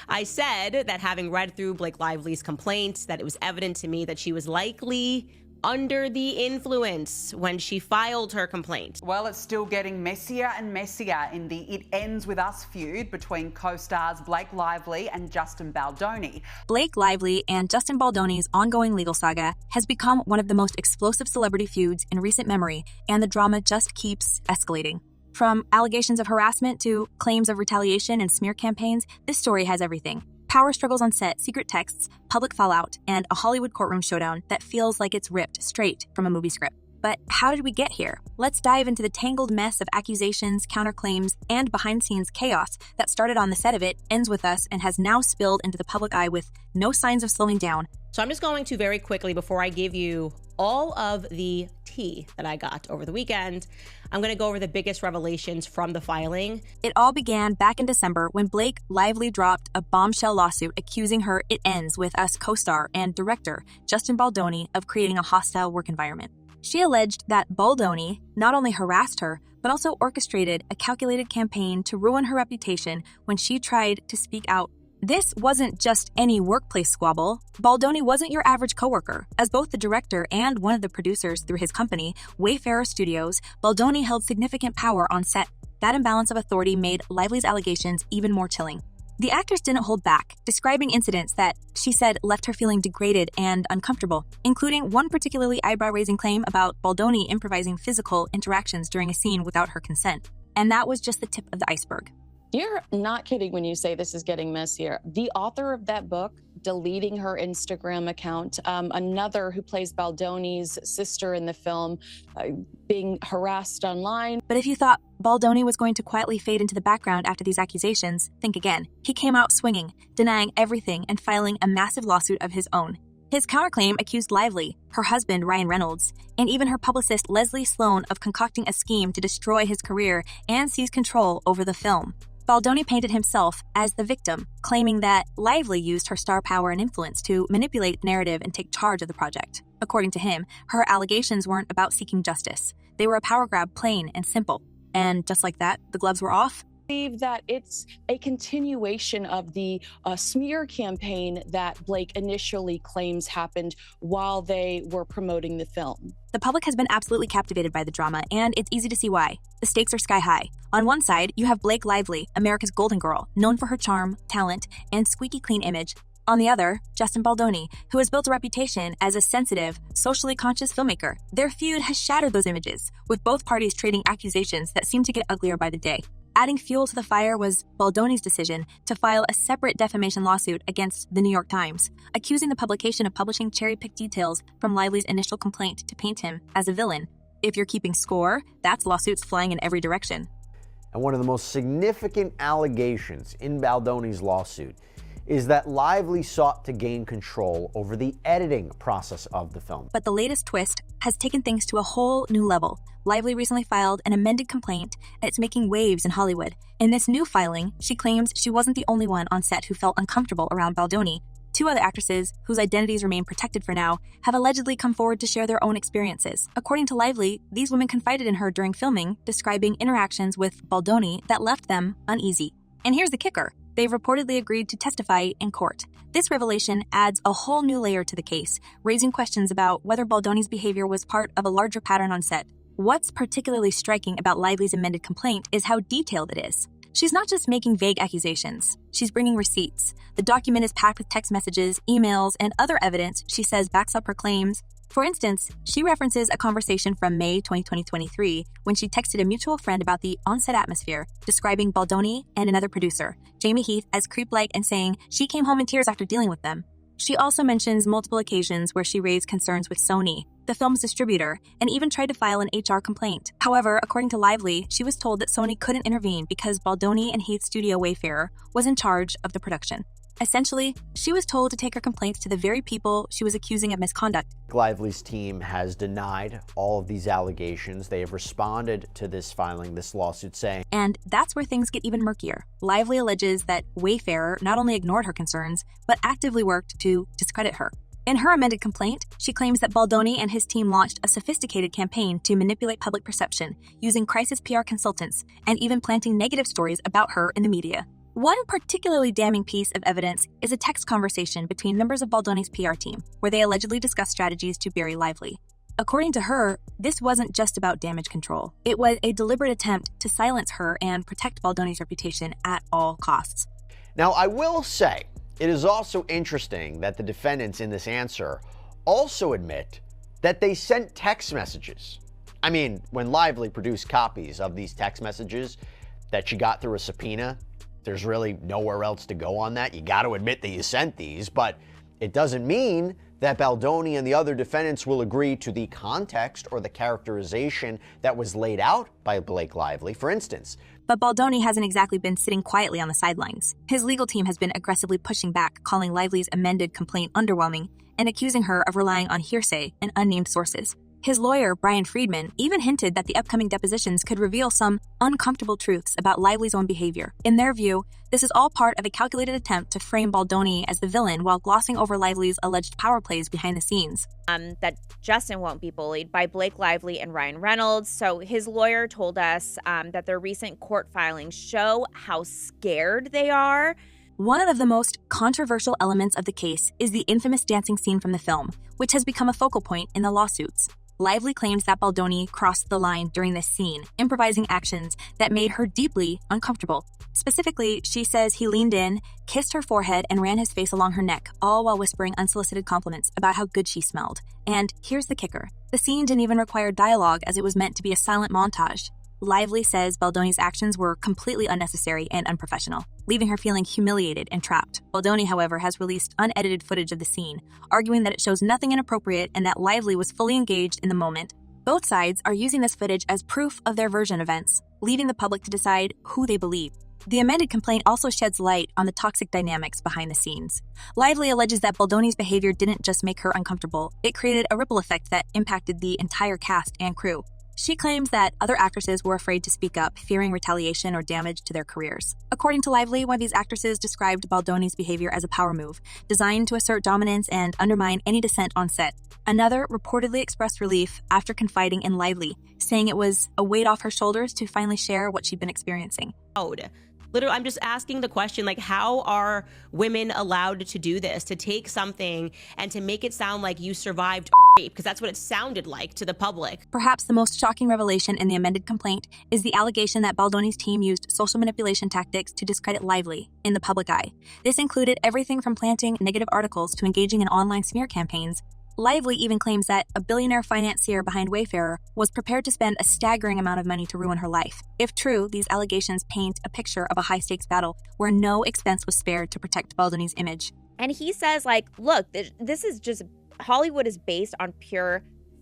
I said that having read through Blake Lively's complaints, that it was evident to me that she was likely under the influence when she filed her complaint. Well, it's still getting messier and messier in the It Ends With Us feud between co-stars Blake Lively and Justin Baldoni. Blake Lively and Justin Baldoni's ongoing legal saga has become one of the most explosive celebrity feuds in recent memory, and the drama just keeps escalating. From allegations of harassment to claims of retaliation and smear campaigns, this story has everything. Power struggles on set, secret texts, public fallout, and a Hollywood courtroom showdown that feels like it's ripped straight from a movie script. But how did we get here? Let's dive into the tangled mess of accusations, counterclaims, and behind-the-scenes chaos that started on the set of It Ends With Us and has now spilled into the public eye with no signs of slowing down. So I'm just going to very quickly, before I give you all of the tea that I got over the weekend, I'm going to go over the biggest revelations from the filing. It all began back in December when Blake Lively dropped a bombshell lawsuit accusing her It Ends With Us co-star and director Justin Baldoni of creating a hostile work environment. She alleged that Baldoni not only harassed her, but also orchestrated a calculated campaign to ruin her reputation when she tried to speak out. This wasn't just any workplace squabble. Baldoni wasn't your average coworker. As both the director and one of the producers through his company, Wayfarer Studios, Baldoni held significant power on set. That imbalance of authority made Lively's allegations even more chilling. The actress didn't hold back, describing incidents that she said left her feeling degraded and uncomfortable, including one particularly eyebrow-raising claim about Baldoni improvising physical interactions during a scene without her consent. And that was just the tip of the iceberg. You're not kidding when you say this is getting messier. The author of that book deleting her Instagram account, another who plays Baldoni's sister in the film, being harassed online. But if you thought Baldoni was going to quietly fade into the background after these accusations, think again. He came out swinging, denying everything and filing a massive lawsuit of his own. His counterclaim accused Lively, her husband Ryan Reynolds, and even her publicist Leslie Sloan of concocting a scheme to destroy his career and seize control over the film. Baldoni painted himself as the victim, claiming that Lively used her star power and influence to manipulate the narrative and take charge of the project. According to him, her allegations weren't about seeking justice. They were a power grab, plain and simple. And just like that, the gloves were off. I believe that it's a continuation of the smear campaign that Blake initially claims happened while they were promoting the film. The public has been absolutely captivated by the drama, and it's easy to see why. The stakes are sky high. On one side, you have Blake Lively, America's golden girl, known for her charm, talent, and squeaky clean image. On the other, Justin Baldoni, who has built a reputation as a sensitive, socially conscious filmmaker. Their feud has shattered those images, with both parties trading accusations that seem to get uglier by the day. Adding fuel to the fire was Baldoni's decision to file a separate defamation lawsuit against The New York Times, accusing the publication of publishing cherry-picked details from Lively's initial complaint to paint him as a villain. If you're keeping score, that's lawsuits flying in every direction. And one of the most significant allegations in Baldoni's lawsuit is that Lively sought to gain control over the editing process of the film. But the latest twist has taken things to a whole new level. Lively recently filed an amended complaint, and it's making waves in Hollywood. In this new filing, she claims she wasn't the only one on set who felt uncomfortable around Baldoni. Two other actresses, whose identities remain protected for now, have allegedly come forward to share their own experiences. According to Lively, these women confided in her during filming, describing interactions with Baldoni that left them uneasy. And here's the kicker. They've reportedly agreed to testify in court. This revelation adds a whole new layer to the case, raising questions about whether Baldoni's behavior was part of a larger pattern on set. What's particularly striking about Lively's amended complaint is how detailed it is. She's not just making vague accusations. She's bringing receipts. The document is packed with text messages, emails, and other evidence she says backs up her claims. For instance, she references a conversation from May 2023 when she texted a mutual friend about the on-set atmosphere, describing Baldoni and another producer, Jamie Heath, as creep-like and saying she came home in tears after dealing with them. She also mentions multiple occasions where she raised concerns with Sony, the film's distributor, and even tried to file an HR complaint. However, according to Lively, she was told that Sony couldn't intervene because Baldoni and Heath's studio Wayfarer was in charge of the production. Essentially, she was told to take her complaints to the very people she was accusing of misconduct. Lively's team has denied all of these allegations. They have responded to this filing, this lawsuit, saying... And that's where things get even murkier. Lively alleges that Wayfarer not only ignored her concerns, but actively worked to discredit her. In her amended complaint, she claims that Baldoni and his team launched a sophisticated campaign to manipulate public perception, using crisis PR consultants, and even planting negative stories about her in the media. One particularly damning piece of evidence is a text conversation between members of Baldoni's PR team, where they allegedly discussed strategies to bury Lively. According to her, this wasn't just about damage control. It was a deliberate attempt to silence her and protect Baldoni's reputation at all costs. Now, I will say, it is also interesting that the defendants in this answer also admit that they sent text messages. I mean, when Lively produced copies of these text messages that she got through a subpoena, there's really nowhere else to go on that. You got to admit that you sent these, but it doesn't mean that Baldoni and the other defendants will agree to the context or the characterization that was laid out by Blake Lively, for instance. But Baldoni hasn't exactly been sitting quietly on the sidelines. His legal team has been aggressively pushing back, calling Lively's amended complaint underwhelming and accusing her of relying on hearsay and unnamed sources. His lawyer, Brian Friedman, even hinted that the upcoming depositions could reveal some uncomfortable truths about Lively's own behavior. In their view, this is all part of a calculated attempt to frame Baldoni as the villain while glossing over Lively's alleged power plays behind the scenes. That Justin won't be bullied by Blake Lively and Ryan Reynolds. So his lawyer told us that their recent court filings show how scared they are. One of the most controversial elements of the case is the infamous dancing scene from the film, which has become a focal point in the lawsuits. Lively claims that Baldoni crossed the line during this scene, improvising actions that made her deeply uncomfortable. Specifically, she says he leaned in, kissed her forehead, and ran his face along her neck, all while whispering unsolicited compliments about how good she smelled. And here's the kicker. The scene didn't even require dialogue, as it was meant to be a silent montage. Lively says Baldoni's actions were completely unnecessary and unprofessional, leaving her feeling humiliated and trapped. Baldoni, however, has released unedited footage of the scene, arguing that it shows nothing inappropriate and that Lively was fully engaged in the moment. Both sides are using this footage as proof of their version events, leaving the public to decide who they believe. The amended complaint also sheds light on the toxic dynamics behind the scenes. Lively alleges that Baldoni's behavior didn't just make her uncomfortable, it created a ripple effect that impacted the entire cast and crew. She claims that other actresses were afraid to speak up, fearing retaliation or damage to their careers. According to Lively, one of these actresses described Baldoni's behavior as a power move, designed to assert dominance and undermine any dissent on set. Another reportedly expressed relief after confiding in Lively, saying it was a weight off her shoulders to finally share what she'd been experiencing. Literally, I'm just asking the question, like, how are women allowed to do this, to take something and to make it sound like you survived rape? Because that's what it sounded like to the public. Perhaps the most shocking revelation in the amended complaint is the allegation that Baldoni's team used social manipulation tactics to discredit Lively in the public eye. This included everything from planting negative articles to engaging in online smear campaigns. Lively even claims that a billionaire financier behind Wayfair was prepared to spend a staggering amount of money to ruin her life. If true, these allegations paint a picture of a high-stakes battle where no expense was spared to protect Baldoni's image. And he says, look, this is just, Hollywood is based on pure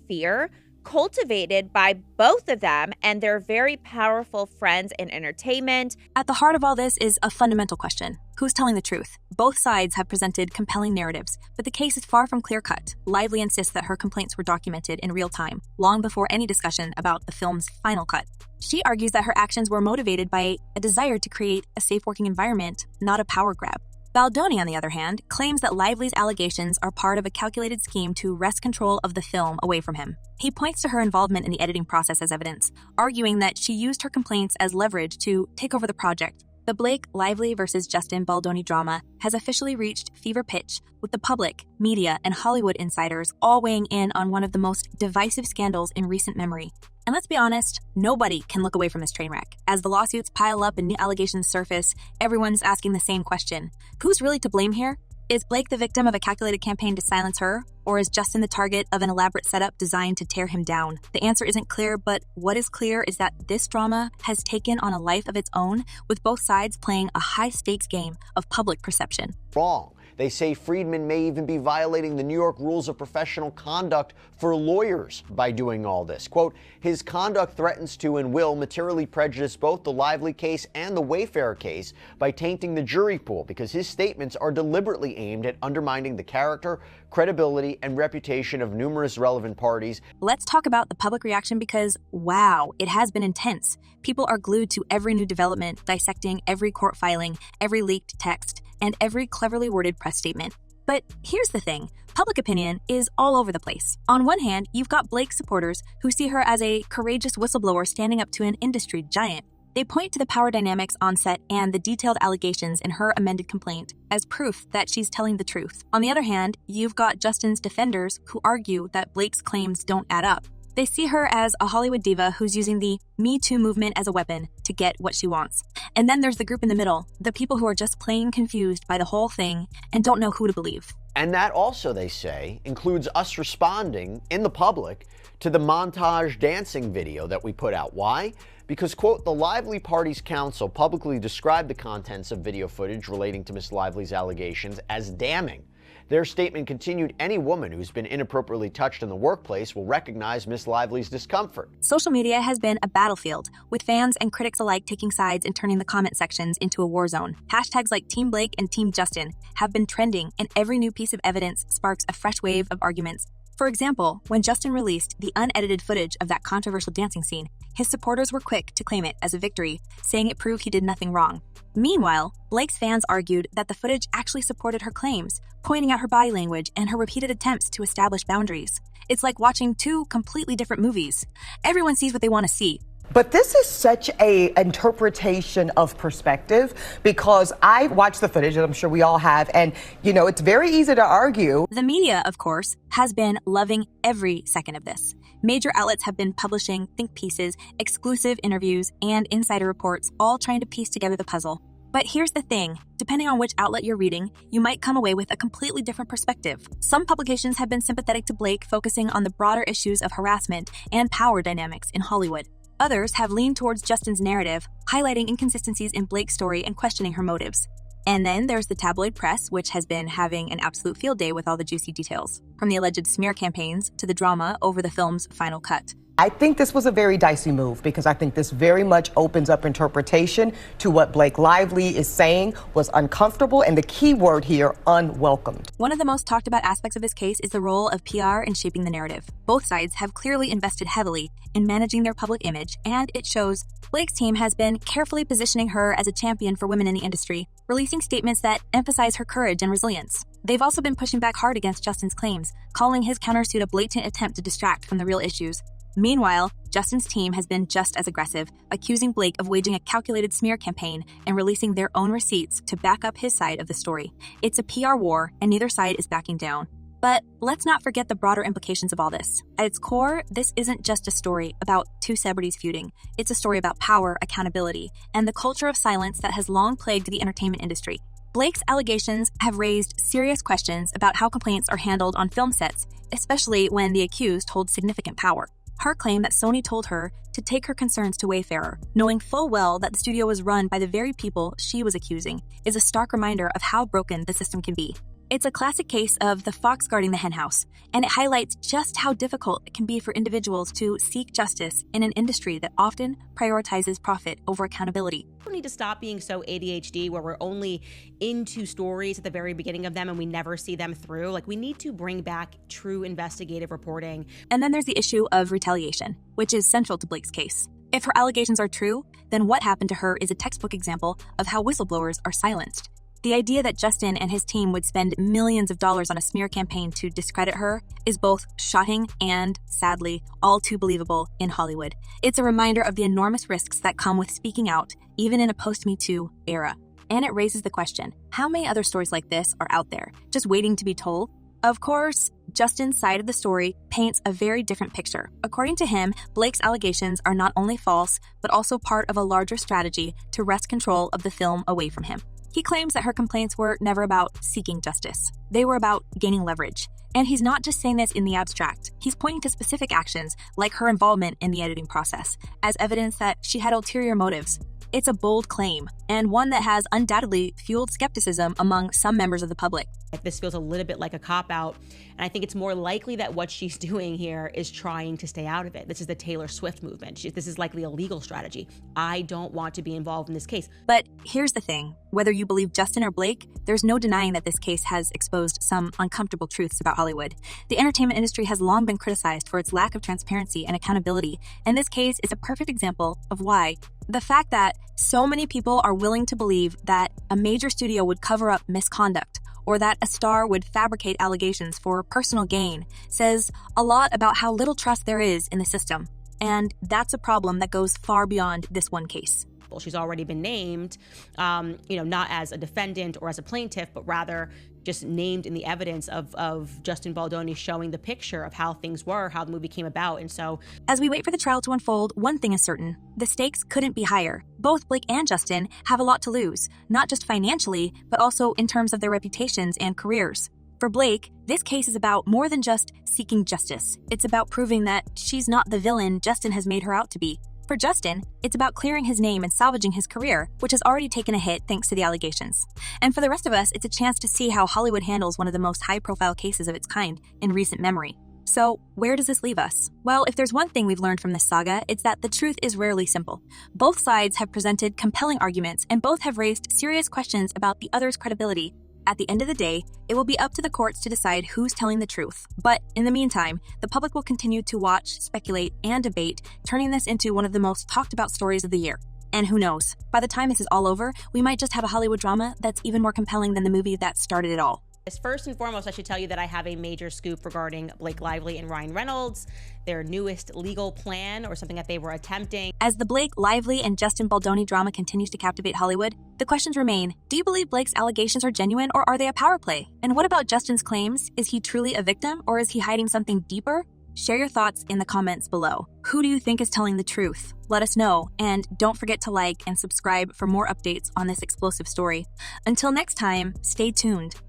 fear, cultivated by both of them and their very powerful friends in entertainment. At the heart of all this is a fundamental question. Who's telling the truth? Both sides have presented compelling narratives, but the case is far from clear-cut. Lively insists that her complaints were documented in real time, long before any discussion about the film's final cut. She argues that her actions were motivated by a desire to create a safe working environment, not a power grab. Baldoni, on the other hand, claims that Lively's allegations are part of a calculated scheme to wrest control of the film away from him. He points to her involvement in the editing process as evidence, arguing that she used her complaints as leverage to take over the project. The Blake Lively versus Justin Baldoni drama has officially reached fever pitch, with the public, media, and Hollywood insiders all weighing in on one of the most divisive scandals in recent memory. And let's be honest, nobody can look away from this train wreck. As the lawsuits pile up and new allegations surface, everyone's asking the same question. Who's really to blame here? Is Blake the victim of a calculated campaign to silence her? Or is Justin the target of an elaborate setup designed to tear him down? The answer isn't clear, but what is clear is that this drama has taken on a life of its own, with both sides playing a high-stakes game of public perception. Wrong. They say Friedman may even be violating the New York rules of professional conduct for lawyers by doing all this. Quote, his conduct threatens to and will materially prejudice both the Lively case and the Wayfair case by tainting the jury pool because his statements are deliberately aimed at undermining the character, credibility, and reputation of numerous relevant parties. Let's talk about the public reaction because, wow, it has been intense. People are glued to every new development, dissecting every court filing, every leaked text, and every cleverly worded press statement. But here's the thing, public opinion is all over the place. On one hand, you've got Blake's supporters who see her as a courageous whistleblower standing up to an industry giant. They point to the power dynamics on set and the detailed allegations in her amended complaint as proof that she's telling the truth. On the other hand, you've got Justin's defenders who argue that Blake's claims don't add up. They see her as a Hollywood diva who's using the Me Too movement as a weapon to get what she wants. And then there's the group in the middle, the people who are just plain confused by the whole thing and don't know who to believe. And that also, they say, includes us responding in the public to the montage dancing video that we put out. Why? Because, quote, the Lively Party's counsel publicly described the contents of video footage relating to Miss Lively's allegations as damning. Their statement continued, any woman who's been inappropriately touched in the workplace will recognize Miss Lively's discomfort. Social media has been a battlefield, with fans and critics alike taking sides and turning the comment sections into a war zone. Hashtags like Team Blake and Team Justin have been trending, and every new piece of evidence sparks a fresh wave of arguments. For example, when Justin released the unedited footage of that controversial dancing scene, his supporters were quick to claim it as a victory, saying it proved he did nothing wrong. Meanwhile, Blake's fans argued that the footage actually supported her claims, pointing out her body language and her repeated attempts to establish boundaries. It's like watching two completely different movies. Everyone sees what they want to see. But this is such a interpretation of perspective, because I watched the footage, and I'm sure we all have, and, it's very easy to argue. The media, of course, has been loving every second of this. Major outlets have been publishing think pieces, exclusive interviews, and insider reports, all trying to piece together the puzzle. But here's the thing, depending on which outlet you're reading, you might come away with a completely different perspective. Some publications have been sympathetic to Blake, focusing on the broader issues of harassment and power dynamics in Hollywood. Others have leaned towards Justin's narrative, highlighting inconsistencies in Blake's story and questioning her motives. And then there's the tabloid press, which has been having an absolute field day with all the juicy details, from the alleged smear campaigns to the drama over the film's final cut. I think this was a very dicey move, because I think this very much opens up interpretation to what Blake Lively is saying was uncomfortable, and the key word here, unwelcomed. One of the most talked about aspects of this case is the role of PR in shaping the narrative. Both sides have clearly invested heavily in managing their public image, and it shows. Blake's team has been carefully positioning her as a champion for women in the industry, releasing statements that emphasize her courage and resilience. They've also been pushing back hard against Justin's claims, calling his countersuit a blatant attempt to distract from the real issues. Meanwhile, Justin's team has been just as aggressive, accusing Blake of waging a calculated smear campaign and releasing their own receipts to back up his side of the story. It's a PR war, and neither side is backing down. But let's not forget the broader implications of all this. At its core, this isn't just a story about two celebrities feuding. It's a story about power, accountability, and the culture of silence that has long plagued the entertainment industry. Blake's allegations have raised serious questions about how complaints are handled on film sets, especially when the accused holds significant power. Her claim that Sony told her to take her concerns to Wayfarer, knowing full well that the studio was run by the very people she was accusing, is a stark reminder of how broken the system can be. It's a classic case of the fox guarding the henhouse, and it highlights just how difficult it can be for individuals to seek justice in an industry that often prioritizes profit over accountability. We need to stop being so ADHD where we're only into stories at the very beginning of them and we never see them through. Like, we need to bring back true investigative reporting. And then there's the issue of retaliation, which is central to Blake's case. If her allegations are true, then what happened to her is a textbook example of how whistleblowers are silenced. The idea that Justin and his team would spend millions of dollars on a smear campaign to discredit her is both shocking and, sadly, all too believable in Hollywood. It's a reminder of the enormous risks that come with speaking out, even in a post-Me Too era. And it raises the question, how many other stories like this are out there, just waiting to be told? Of course, Justin's side of the story paints a very different picture. According to him, Blake's allegations are not only false, but also part of a larger strategy to wrest control of the film away from him. He claims that her complaints were never about seeking justice. They were about gaining leverage. And he's not just saying this in the abstract. He's pointing to specific actions, like her involvement in the editing process, as evidence that she had ulterior motives. It's a bold claim, and one that has undoubtedly fueled skepticism among some members of the public. This feels a little bit like a cop-out, and I think it's more likely that what she's doing here is trying to stay out of it. This is the Taylor Swift movement. This is likely a legal strategy. I don't want to be involved in this case. But here's the thing. Whether you believe Justin or Blake, there's no denying that this case has exposed some uncomfortable truths about Hollywood. The entertainment industry has long been criticized for its lack of transparency and accountability, and this case is a perfect example of why. The fact that so many people are willing to believe that a major studio would cover up misconduct or that a star would fabricate allegations for personal gain says a lot about how little trust there is in the system. And that's a problem that goes far beyond this one case. She's already been named, not as a defendant or as a plaintiff, but rather just named in the evidence of Justin Baldoni showing the picture of how things were, how the movie came about. And so as we wait for the trial to unfold, one thing is certain. The stakes couldn't be higher. Both Blake and Justin have a lot to lose, not just financially, but also in terms of their reputations and careers. For Blake, this case is about more than just seeking justice. It's about proving that she's not the villain Justin has made her out to be. For Justin, it's about clearing his name and salvaging his career, which has already taken a hit thanks to the allegations. And for the rest of us, it's a chance to see how Hollywood handles one of the most high-profile cases of its kind in recent memory. So, where does this leave us? Well, if there's one thing we've learned from this saga, it's that the truth is rarely simple. Both sides have presented compelling arguments, and both have raised serious questions about the other's credibility. At the end of the day, it will be up to the courts to decide who's telling the truth. But in the meantime, the public will continue to watch, speculate, and debate, turning this into one of the most talked about stories of the year. And who knows, by the time this is all over, we might just have a Hollywood drama that's even more compelling than the movie that started it all. First and foremost, I should tell you that I have a major scoop regarding Blake Lively and Ryan Reynolds, their newest legal plan, or something that they were attempting. As the Blake Lively and Justin Baldoni drama continues to captivate Hollywood, the questions remain: do you believe Blake's allegations are genuine, or are they a power play? And what about Justin's claims? Is he truly a victim, or is he hiding something deeper? Share your thoughts in the comments below. Who do you think is telling the truth? Let us know, and don't forget to like and subscribe for more updates on this explosive story. Until next time, stay tuned.